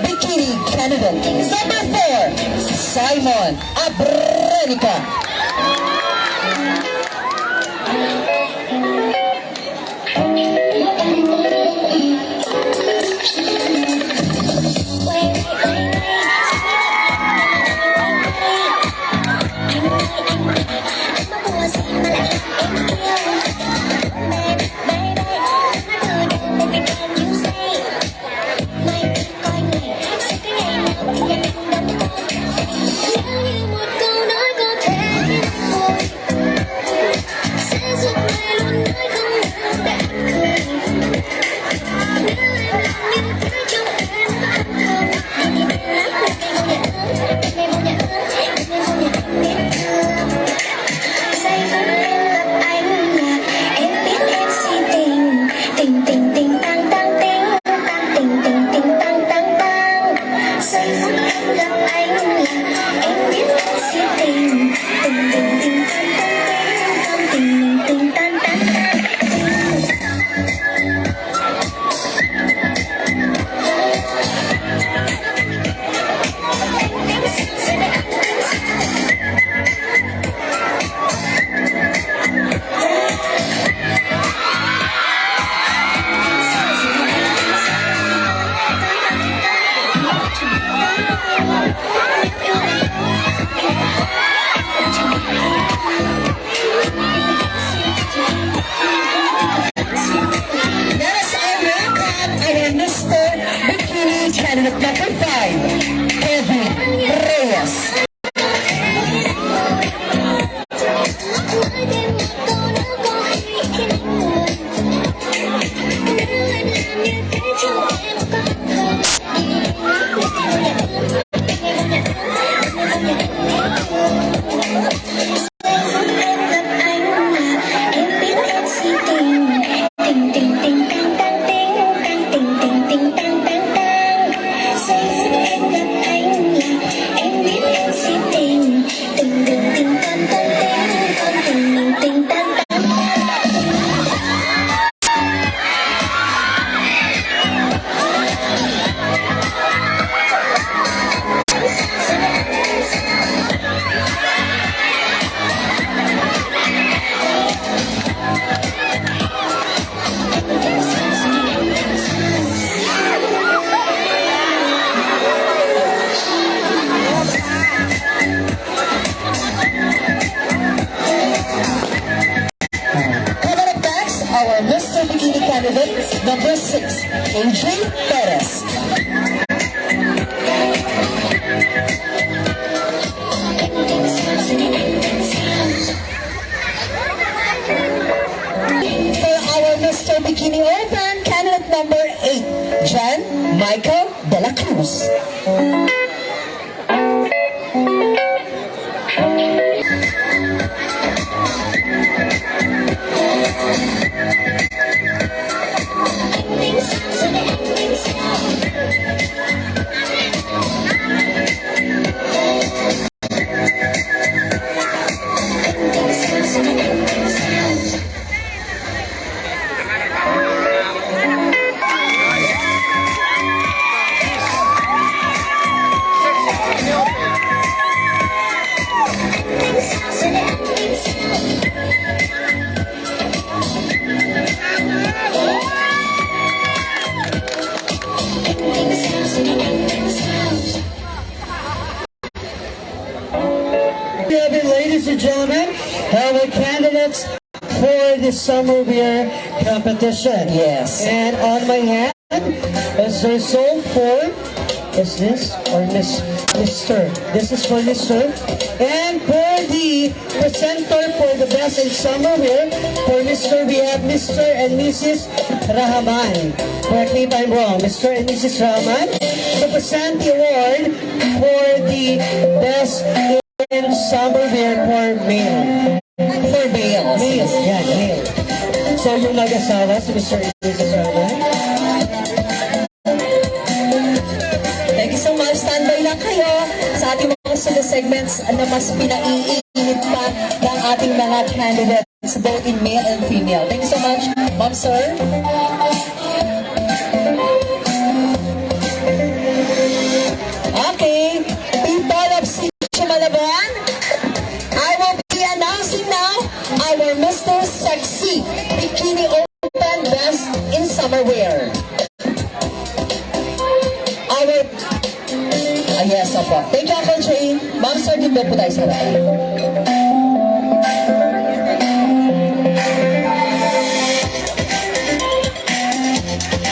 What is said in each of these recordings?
Bikini candidate. Number 4, Simon Abrenica. Candidate number 5, Kevin Reyes. Our Mr. Bikini candidate number 6, AJ Perez. For our Mr. Bikini Open candidate number 8, Jan Michael De La Cruz. Ladies and gentlemen, our candidates for the summer beer competition. Yes. And on my hand is the result for, is this or Mr.? This is for Mr. And for the presenter for the best in summer beer, for Mr. we have Mr. and Mrs. Rahman. Correct me if I'm wrong. Mr. and Mrs. Rahman to present the award for the best in summer beer for male. For males. Males, yan, male. So yung nag-asawa, si Mr. and Mrs. Rahman. Thank you so much. Standby lang kayo sa ating mga susunod segments na mas pinaiinit pa ng ating mga candidates, both in male and female. Thank you so much, Ma'am, Sir. Yes, opo. Thank you, Uncle Jay. Ma'am, sir, dito po tayo sa harapan.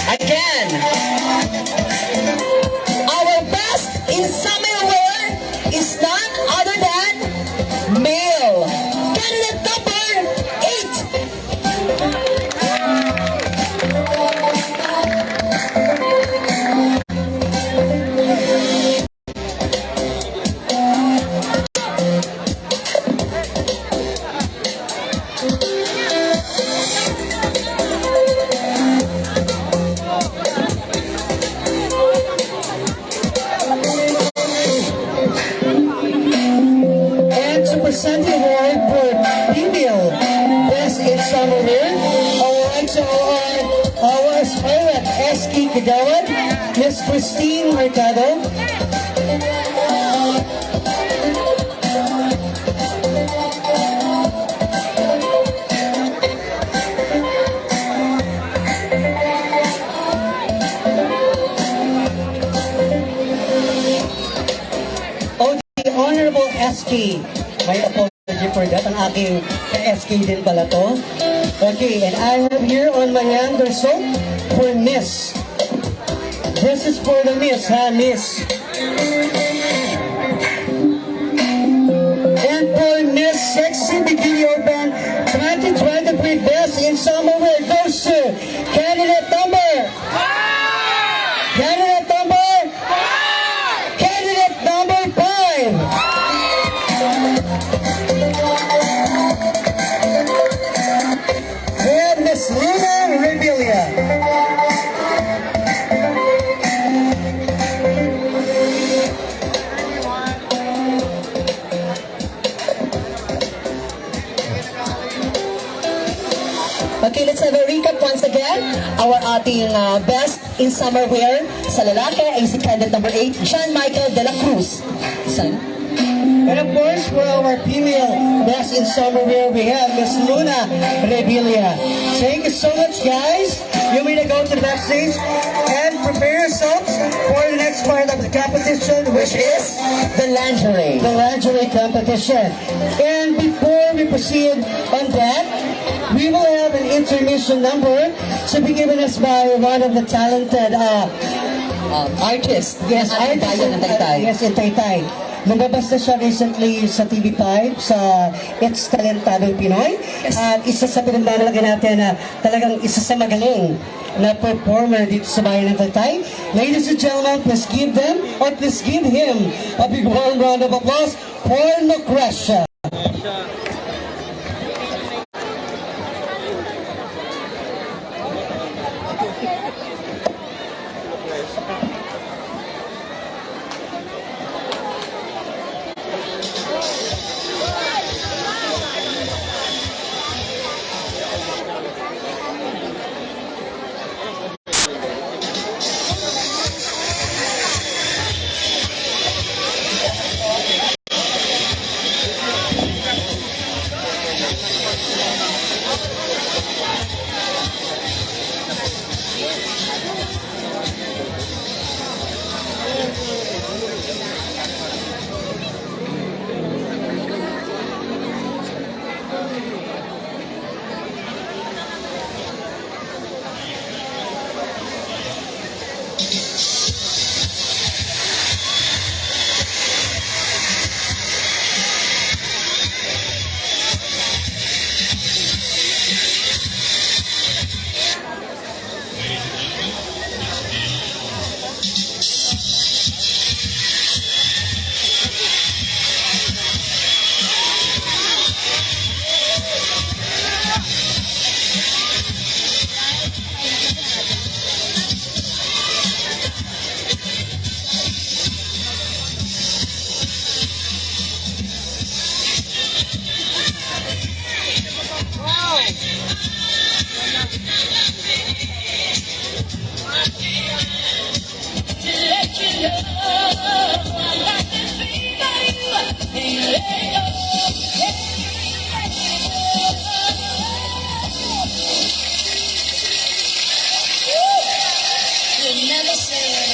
Again, our best in summer wear is none other than male. Candidate number 8. And to present the award for female best in summer wear, I would like to award our aspirant Eski Kagawan, Miss Christine Mercado. Oh, the Honorable Eski. My apology for that. Ang aking Eski din pala to. Okay, and I have here on my hand also for Miss. This is for the Miss, ha, Miss. And for Miss Sexy Bikini Open 2023 Best in Summer Wear goes to candidate number. Candidate number. Candidate number 5. And Miss Luna Revelia. Okay, let's have a recap once again. Our ating best in summer wear sa lalaki ay si candidate number 8, Sean Michael de la Cruz. Sana. And of course, for our female best in summer wear, we have Miss Luna Revelia. Thank you so much, guys. You may now go to the backstage and prepare yourselves for the next part of the competition, which is The lingerie. the lingerie competition. And before we proceed on that, we will have an intermission number to be given us by one of the talented Artist. yes, Ating artist bayan ng Taytay. yes, in Taytay. Lumabas na siya recently sa TV5 sa It's Talentadong Pinoy. Yes. At isa sa pinagmamalaki natin na talagang isa sa magaling na performer dito sa bayan ng Taytay. Ladies and gentlemen, please give them or please give him a big warm round of applause for Lucrecia. Never say